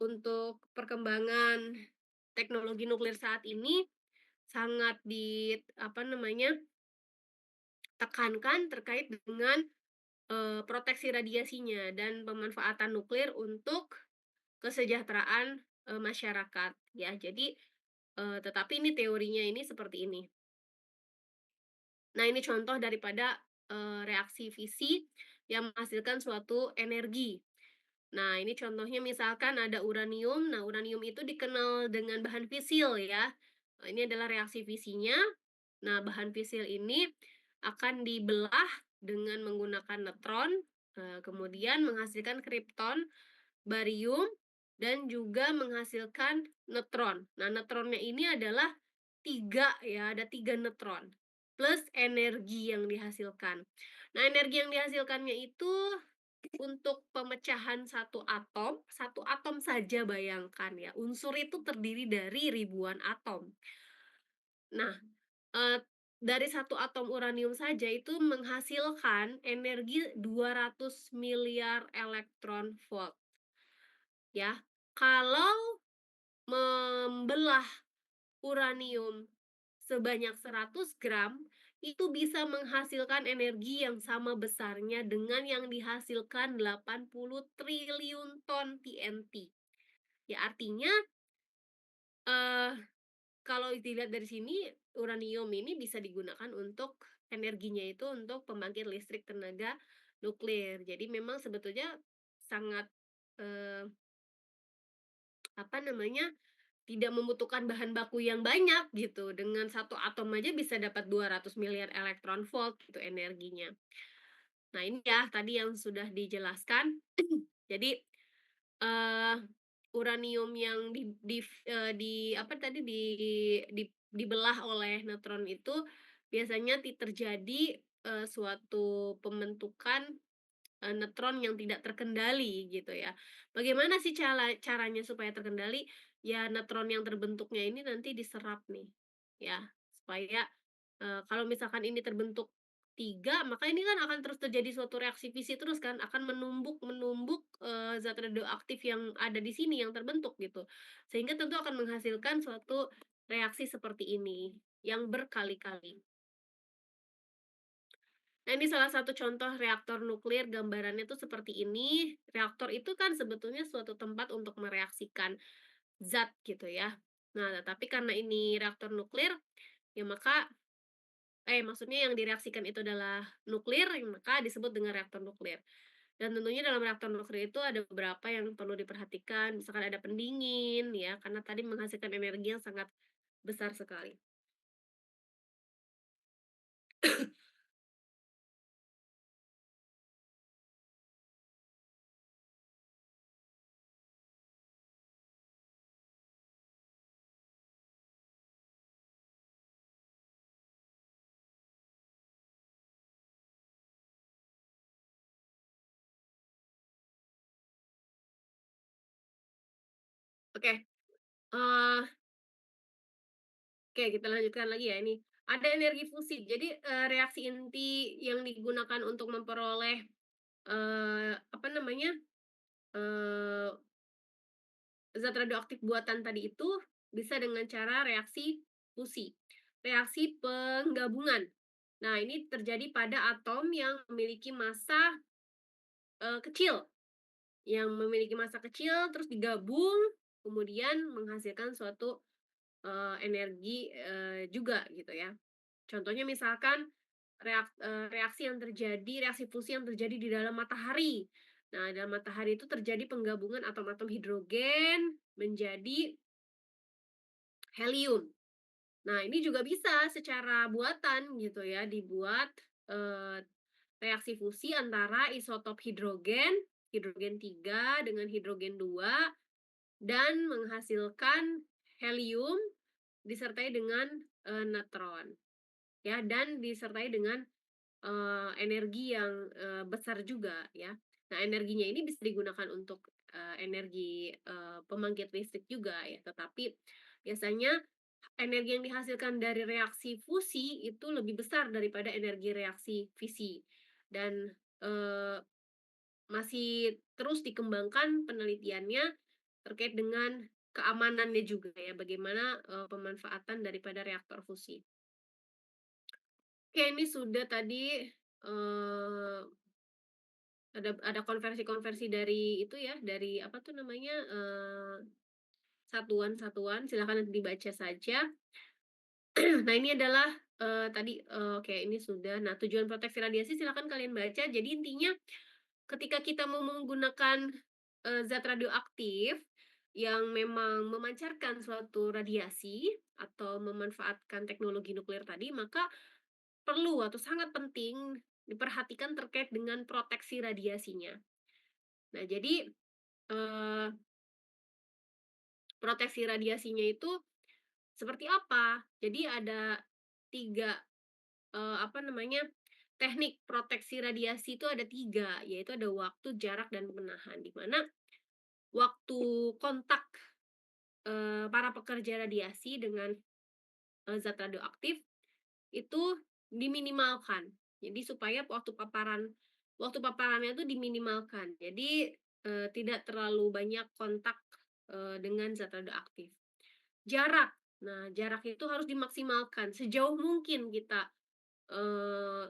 untuk perkembangan teknologi nuklir saat ini sangat apa namanya, tekankan terkait dengan, proteksi radiasinya dan pemanfaatan nuklir untuk kesejahteraan, masyarakat ya. Jadi, tetapi ini teorinya ini seperti ini. Nah, ini contoh daripada, reaksi fisi yang menghasilkan suatu energi. Nah, ini contohnya misalkan ada uranium. Nah, uranium itu dikenal dengan bahan fisil ya. Ini adalah reaksi fisinya. Nah, bahan fisil ini akan dibelah dengan menggunakan neutron, kemudian menghasilkan kripton, barium, dan juga menghasilkan neutron. Nah, neutronnya ini adalah 3 ya, ada 3 neutron, plus energi yang dihasilkan. Nah, energi yang dihasilkannya itu untuk pemecahan satu atom saja bayangkan ya, unsur itu terdiri dari ribuan atom. Nah, dari satu atom uranium saja itu menghasilkan energi 200 miliar elektron volt, ya. Kalau membelah uranium sebanyak 100 gram, itu bisa menghasilkan energi yang sama besarnya dengan yang dihasilkan 80 triliun ton TNT. Ya artinya, eee, kalau dilihat dari sini, uranium ini bisa digunakan untuk energinya itu untuk pembangkit listrik tenaga nuklir. Jadi memang sebetulnya sangat, eee, apa namanya, tidak membutuhkan bahan baku yang banyak gitu, dengan satu atom aja bisa dapat 200 miliar elektron volt gitu energinya. Nah ini ya tadi yang sudah dijelaskan. Jadi, eee, uranium yang apa tadi, dibelah oleh neutron itu biasanya terjadi, suatu pembentukan, neutron yang tidak terkendali gitu ya. Bagaimana sih caranya supaya terkendali? Ya neutron yang terbentuknya ini nanti diserap nih, ya. Supaya, kalau misalkan ini terbentuk 3 maka ini kan akan terus terjadi suatu reaksi fisi terus kan, akan menumbuk, zat radioaktif yang ada di sini yang terbentuk gitu. Sehingga tentu akan menghasilkan suatu reaksi seperti ini yang berkali-kali. Nah, ini salah satu contoh reaktor nuklir, gambarannya tuh seperti ini. Reaktor itu kan sebetulnya suatu tempat untuk mereaksikan zat gitu ya. Nah, tapi karena ini reaktor nuklir, ya maka maksudnya yang direaksikan itu adalah nuklir, ya maka disebut dengan reaktor nuklir. Dan tentunya dalam reaktor nuklir itu ada beberapa yang perlu diperhatikan, misalkan ada pendingin ya, karena tadi menghasilkan energi yang sangat besar sekali. Oke, eee, oke kita lanjutkan lagi ya ini. Ada energi fusi. Jadi, reaksi inti yang digunakan untuk memperoleh, apa namanya, eee, zat radioaktif buatan tadi itu bisa dengan cara reaksi fusi, reaksi penggabungan. Nah, ini terjadi pada atom yang memiliki massa, kecil, terus digabung, kemudian menghasilkan suatu, energi, juga gitu ya. Contohnya misalkan reaksi fusi yang terjadi di dalam matahari. Nah, dalam matahari itu terjadi penggabungan atom-atom hidrogen menjadi helium. Nah, ini juga bisa secara buatan gitu ya, dibuat, eee, reaksi fusi antara isotop hidrogen, hidrogen 3 dengan hidrogen 2 dan menghasilkan helium disertai dengan, neutron ya, dan disertai dengan energi yang, besar juga ya. Nah, energinya ini bisa digunakan untuk, energi, pembangkit listrik juga ya, tetapi biasanya energi yang dihasilkan dari reaksi fusi itu lebih besar daripada energi reaksi fisi dan, masih terus dikembangkan penelitiannya terkait dengan keamanannya juga ya, bagaimana, pemanfaatan daripada reaktor fusi. Oke, ini sudah tadi, ada konversi-konversi dari itu ya, dari apa tuh namanya, satuan-satuan, silakan nanti dibaca saja. Nah, ini adalah, tadi, oke ini sudah. Nah, tujuan proteksi radiasi silakan kalian baca. Jadi intinya ketika kita mau menggunakan, zat radioaktif yang memang memancarkan suatu radiasi atau memanfaatkan teknologi nuklir tadi, maka perlu atau sangat penting diperhatikan terkait dengan proteksi radiasinya. Nah, jadi, eee, proteksi radiasinya itu seperti apa? Jadi ada 3 apa namanya, teknik proteksi radiasi itu ada 3 yaitu ada waktu, jarak, dan penahan. Di mana waktu kontak, para pekerja radiasi dengan, zat radioaktif itu diminimalkan. Jadi supaya waktu paparannya itu diminimalkan. Jadi, tidak terlalu banyak kontak, dengan zat radioaktif. Jarak. Nah, jarak itu harus dimaksimalkan sejauh mungkin kita, eee,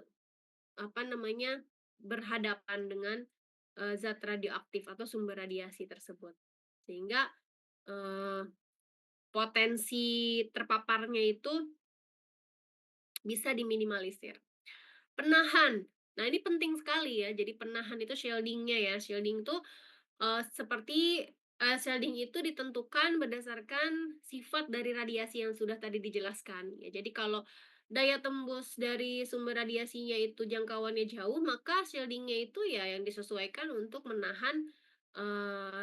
apa namanya, berhadapan dengan, zat radioaktif atau sumber radiasi tersebut. Sehingga, eee, potensi terpaparnya itu bisa diminimalisir. Penahan. Nah, ini penting sekali ya. Jadi penahan itu shielding-nya ya. Shielding itu, shielding itu ditentukan berdasarkan sifat dari radiasi yang sudah tadi dijelaskan, ya. Jadi kalau daya tembus dari sumber radiasinya itu jangkauannya jauh, maka shielding-nya itu ya yang disesuaikan untuk menahan,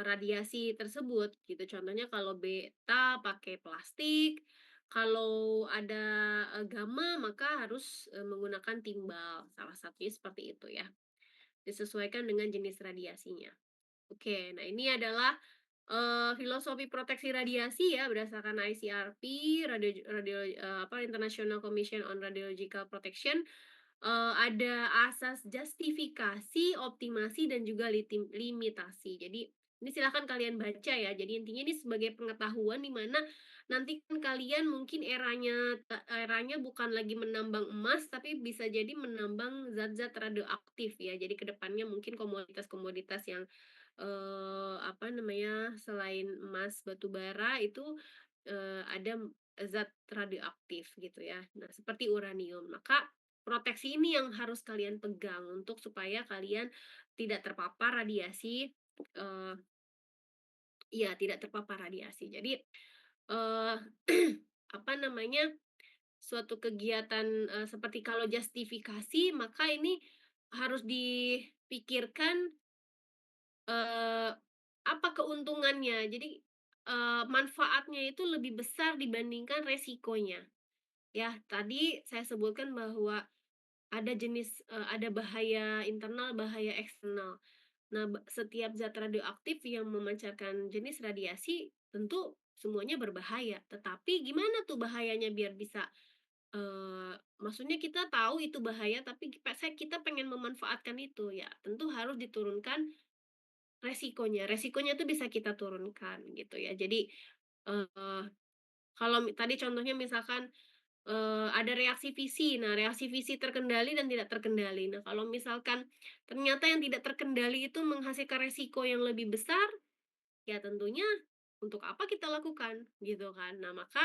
radiasi tersebut, gitu. Contohnya kalau beta pakai plastik, kalau ada, gamma maka harus, menggunakan timbal, salah satunya seperti itu ya, disesuaikan dengan jenis radiasinya. Oke, nah ini adalah, filosofi proteksi radiasi ya berdasarkan ICRP, radio radio apa, International Commission on Radiological Protection, ada asas justifikasi, optimasi, dan juga limitasi. Jadi Ini silahkan kalian baca ya. Jadi intinya ini sebagai pengetahuan di mana nanti kan kalian mungkin eranya bukan lagi menambang emas, tapi bisa jadi menambang zat-zat radioaktif ya. Jadi kedepannya mungkin komoditas-komoditas yang apa namanya, selain emas, batu bara itu, ada zat radioaktif gitu ya. Nah, seperti uranium. Maka proteksi ini yang harus kalian pegang untuk supaya kalian tidak terpapar radiasi, eee iya, tidak terpapar radiasi. Jadi, eee, apa namanya, suatu kegiatan, seperti kalau justifikasi, maka ini harus dipikirkan Eee, apa keuntungannya? Jadi, manfaatnya itu lebih besar dibandingkan resikonya. Ya, tadi saya sebutkan bahwa ada bahaya internal, bahaya eksternal. Nah, setiap zat radioaktif yang memancarkan jenis radiasi tentu semuanya berbahaya. Tetapi gimana tuh bahayanya biar bisa, maksudnya kita tahu itu bahaya, tapi kita pengen memanfaatkan itu, ya tentu harus diturunkan resikonya tuh bisa kita turunkan gitu ya. Jadi, eee, kalau tadi contohnya misalkan, ada reaksi fisi. Nah, reaksi fisi terkendali dan tidak terkendali. Nah, kalau misalkan ternyata yang tidak terkendali itu menghasilkan resiko yang lebih besar, ya tentunya untuk apa kita lakukan, gitu kan. Nah, maka,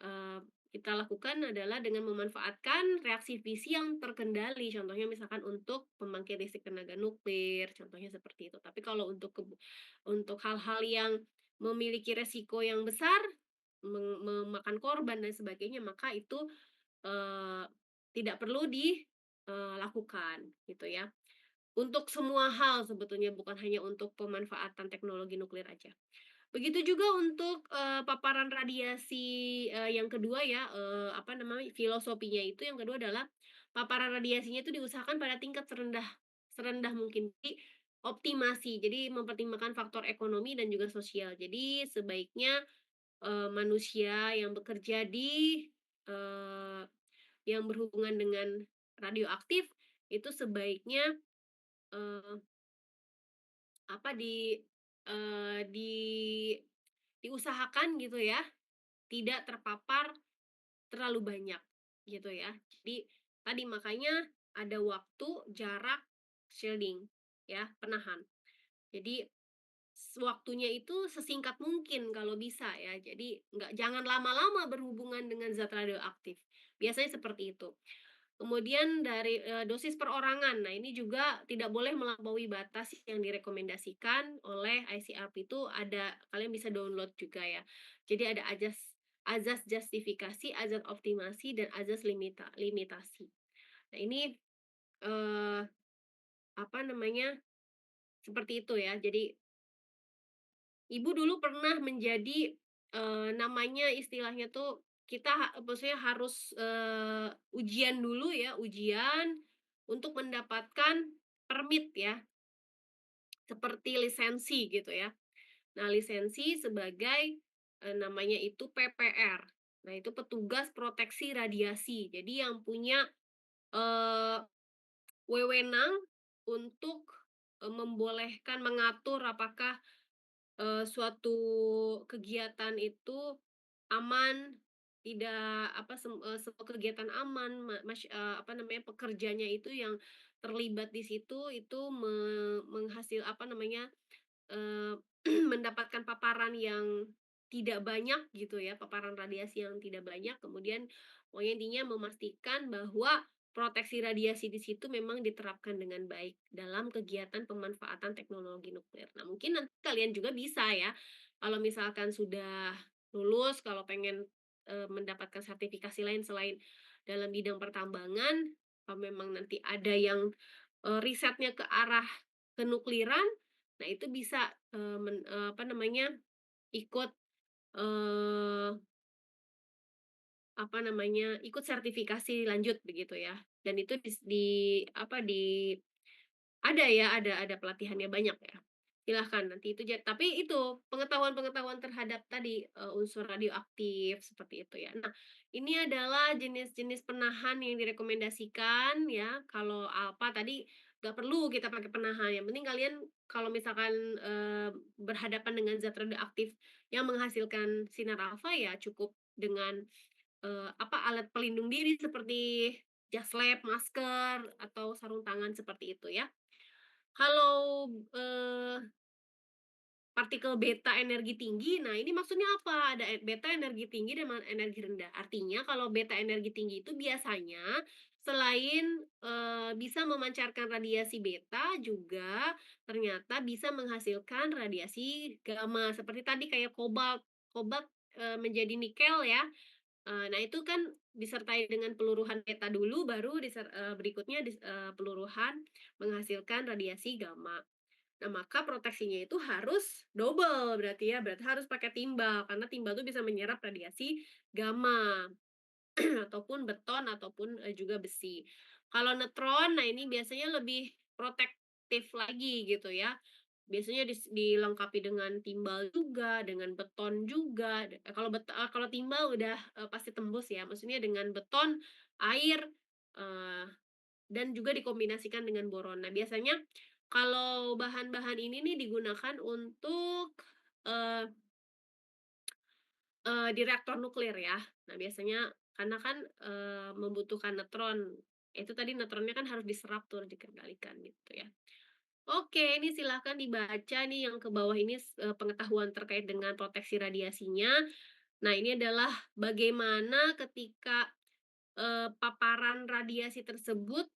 eee, kita lakukan adalah dengan memanfaatkan reaksi fisi yang terkendali, contohnya misalkan untuk pembangkit listrik tenaga nuklir, contohnya seperti itu. Tapi kalau untuk hal-hal yang memiliki resiko yang besar, memakan korban dan sebagainya, maka itu, eee, tidak perlu dilakukan, gitu ya. Untuk semua hal sebetulnya, bukan hanya untuk pemanfaatan teknologi nuklir aja. Begitu juga untuk, paparan radiasi, yang kedua ya, apa namanya, filosofinya itu yang kedua adalah paparan radiasinya itu diusahakan pada tingkat serendah serendah mungkin. Jadi optimasi, jadi mempertimbangkan faktor ekonomi dan juga sosial. Jadi sebaiknya, manusia yang bekerja eee, yang berhubungan dengan radioaktif itu sebaiknya, eee, apa, eee, di diusahakan gitu ya, tidak terpapar terlalu banyak, gitu ya. Jadi tadi makanya ada waktu, jarak, shielding, ya, penahan. Jadi waktunya itu sesingkat mungkin kalau bisa ya. Jadi jangan lama-lama berhubungan dengan zat radioaktif. Biasanya seperti itu. Kemudian dari, dosis perorangan. Nah, ini juga tidak boleh melampaui batas yang direkomendasikan oleh ICRP itu kalian bisa download juga ya. Jadi ada azas justifikasi, azas optimasi, dan azas limitasi. Nah, ini, eee, apa namanya, seperti itu ya. Jadi Ibu dulu pernah menjadi, namanya istilahnya tuh maksudnya harus, ujian dulu ya, ujian untuk mendapatkan permit ya, seperti lisensi gitu ya. Nah, lisensi sebagai, namanya itu PPR. Nah, itu petugas proteksi radiasi. Jadi yang punya, eee, wewenang untuk, membolehkan mengatur apakah suatu kegiatan itu aman, tidak apa, semua kegiatan aman, apa namanya, pekerjanya itu yang terlibat di situ itu apa namanya, eee, mendapatkan paparan yang tidak banyak gitu ya, paparan radiasi yang tidak banyak, kemudian pokoknya intinya memastikan bahwa proteksi radiasi di situ memang diterapkan dengan baik dalam kegiatan pemanfaatan teknologi nuklir. Nah, mungkin nanti kalian juga bisa ya, kalau misalkan sudah lulus, kalau pengen, mendapatkan sertifikasi lain selain dalam bidang pertambangan, kalau memang nanti ada yang, risetnya ke arah kenukliran, nah itu bisa, apa namanya, ikut, eee, apa namanya, ikut sertifikasi lanjut begitu ya. Dan itu apa, ada ya, ada pelatihannya banyak ya. Silahkan nanti itu tapi itu, pengetahuan-pengetahuan terhadap tadi, unsur radioaktif seperti itu ya. Nah, ini adalah jenis-jenis penahan yang direkomendasikan ya, kalau apa tadi nggak perlu kita pakai penahan, yang penting kalian kalau misalkan, berhadapan dengan zat radioaktif yang menghasilkan sinar alfa, ya cukup dengan, alat pelindung diri seperti jas lab, masker, atau sarung tangan seperti itu ya. Kalau, partikel beta energi tinggi, nah ini maksudnya apa? Ada beta energi tinggi dan energi rendah. Artinya kalau beta energi tinggi itu biasanya selain, bisa memancarkan radiasi beta, juga ternyata bisa menghasilkan radiasi gamma, seperti tadi kayak kobalt. Kobalt, menjadi nikel ya, nah itu kan disertai dengan peluruhan beta dulu, baru berikutnya peluruhan menghasilkan radiasi gamma. Nah, maka proteksinya itu harus double berarti ya, berarti harus pakai timbal, karena timbal itu bisa menyerap radiasi gamma, ataupun beton, ataupun, juga besi. Kalau neutron, nah ini biasanya lebih protektif lagi gitu ya. Biasanya dilengkapi dengan timbal juga, dengan beton juga, kalau timbal udah, pasti tembus ya, maksudnya dengan beton, air, eee dan juga dikombinasikan dengan boron. Nah, biasanya kalau bahan-bahan ini nih digunakan untuk, eee di reaktor nuklir ya. Nah, biasanya karena kan, membutuhkan neutron, itu tadi neutronnya kan harus diserap tuh, dikendalikan gitu ya. Oke, ini silahkan dibaca nih yang ke bawah ini pengetahuan terkait dengan proteksi radiasinya. Nah, ini adalah bagaimana ketika, paparan radiasi tersebut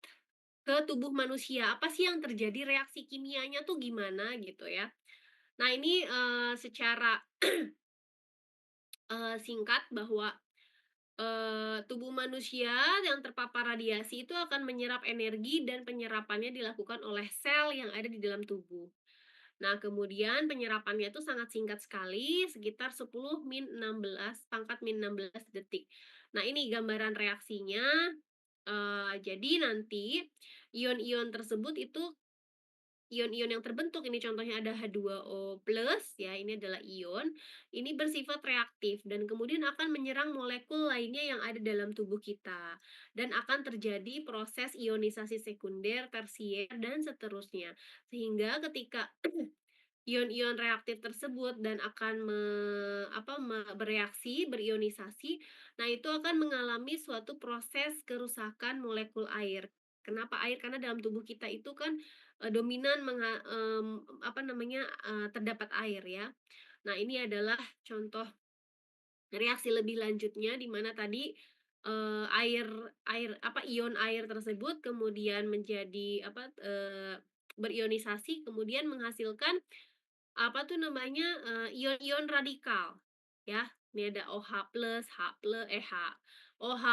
ke tubuh manusia, apa sih yang terjadi, reaksi kimianya tuh gimana gitu ya. Nah ini, secara, singkat bahwa, tubuh manusia yang terpapar radiasi itu akan menyerap energi dan penyerapannya dilakukan oleh sel yang ada di dalam tubuh. Nah kemudian penyerapannya itu sangat singkat sekali, sekitar 10-16 detik. Nah ini gambaran reaksinya, jadi nanti ion-ion tersebut itu ion-ion yang terbentuk ini contohnya ada H2O plus ya, ini adalah ion, ini bersifat reaktif dan kemudian akan menyerang molekul lainnya yang ada dalam tubuh kita. Dan akan terjadi proses ionisasi sekunder, tersier, dan seterusnya. Sehingga ketika ion-ion reaktif tersebut dan akan bereaksi, berionisasi, nah itu akan mengalami suatu proses kerusakan molekul air. Kenapa air? Karena dalam tubuh kita itu kan dominan terdapat air ya. Nah, ini adalah contoh reaksi lebih lanjutnya di mana tadi, air air apa, ion air tersebut kemudian menjadi berionisasi kemudian menghasilkan apa tuh namanya, ion-ion radikal ya. Ini ada OH plus, OH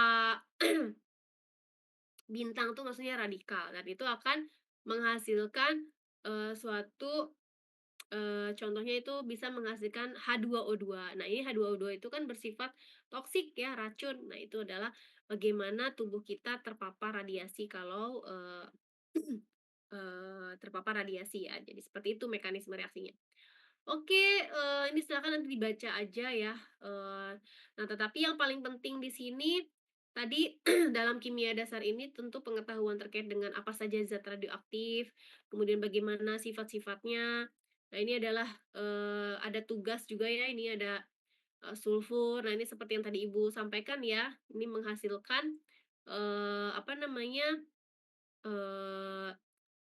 bintang tuh maksudnya radikal dan itu akan menghasilkan, suatu, contohnya itu bisa menghasilkan H2O2. Nah, ini H2O2 itu kan bersifat toksik ya, racun. Nah, itu adalah bagaimana tubuh kita terpapar radiasi kalau, terpapar radiasi ya. Jadi seperti itu mekanisme reaksinya. Oke, ini silakan nanti dibaca aja ya, nah tetapi yang paling penting di sini, tadi dalam kimia dasar ini tentu pengetahuan terkait dengan apa saja zat radioaktif, kemudian bagaimana sifat-sifatnya. Nah ini adalah, ada tugas juga ya, ini ada, sulfur, nah ini seperti yang tadi Ibu sampaikan ya, ini menghasilkan, apa namanya, eee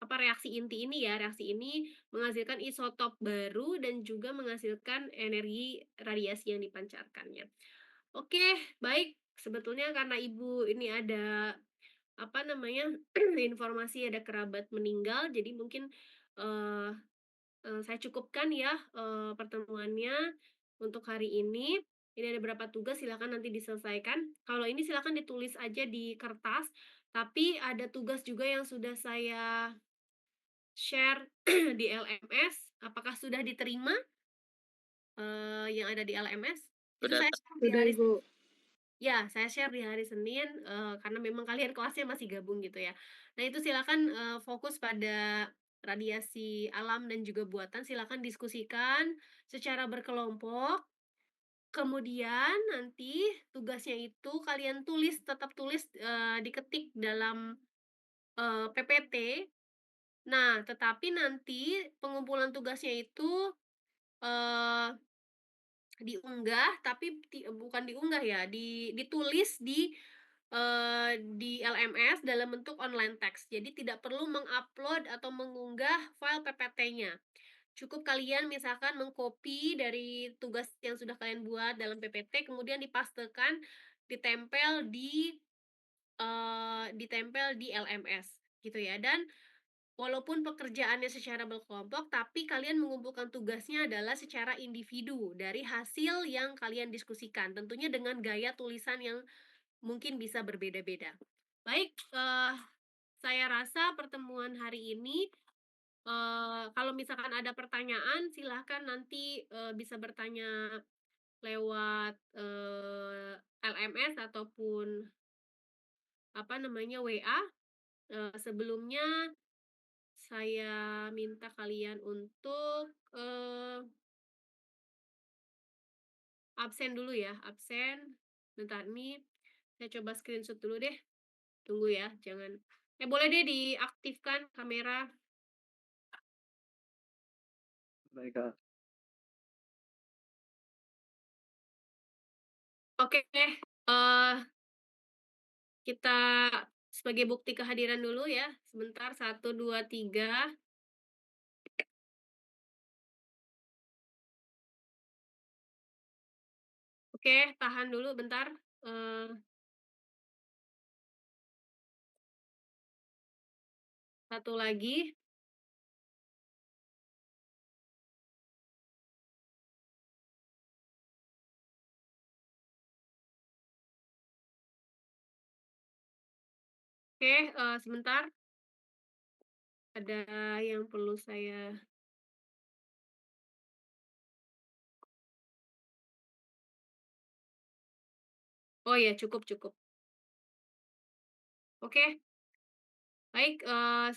reaksi inti ini ya, reaksi ini menghasilkan isotop baru dan juga menghasilkan energi radiasi yang dipancarkannya. Oke, baik. Sebetulnya karena Ibu ini ada, informasi ada kerabat meninggal, jadi mungkin, eee saya cukupkan ya, pertemuannya untuk hari ini. Ini ada beberapa tugas, silakan nanti diselesaikan. Kalau ini silakan ditulis aja di kertas, tapi ada tugas juga yang sudah saya share di LMS, apakah sudah diterima, yang ada di LMS? Itu Udah, saya Kak. share di Udah, hari Ibu. ya, saya share di hari Senin, karena memang kalian kelasnya masih gabung gitu ya. Nah itu silakan, fokus pada radiasi alam dan juga buatan, silakan diskusikan secara berkelompok, kemudian nanti tugasnya itu kalian tulis, tetap tulis, diketik dalam, PPT Nah, tetapi nanti pengumpulan tugasnya itu, eee, diunggah tapi bukan diunggah ya, ditulis di LMS dalam bentuk online text. Jadi tidak perlu mengupload atau mengunggah file PPT-nya. Cukup kalian misalkan mengcopy dari tugas yang sudah kalian buat dalam PPT, kemudian dipastekan, ditempel di LMS, gitu ya. Dan walaupun pekerjaannya secara berkelompok, tapi kalian mengumpulkan tugasnya adalah secara individu dari hasil yang kalian diskusikan, tentunya dengan gaya tulisan yang mungkin bisa berbeda-beda. Baik, saya rasa pertemuan hari ini, kalau misalkan ada pertanyaan silahkan nanti, bisa bertanya lewat, LMS ataupun apa namanya, WA. Sebelumnya saya minta kalian untuk, absen dulu ya, absen. Bentar nih, saya coba screenshot dulu deh. Tunggu ya, jangan boleh deh diaktifkan kamera. Baik, Kak. Oke, kita sebagai bukti kehadiran dulu ya, sebentar, 1, 2, 3. Oke, tahan dulu bentar, eee, satu lagi. Oke, sebentar, ada yang perlu saya oh ya, cukup cukup. Oke, baik,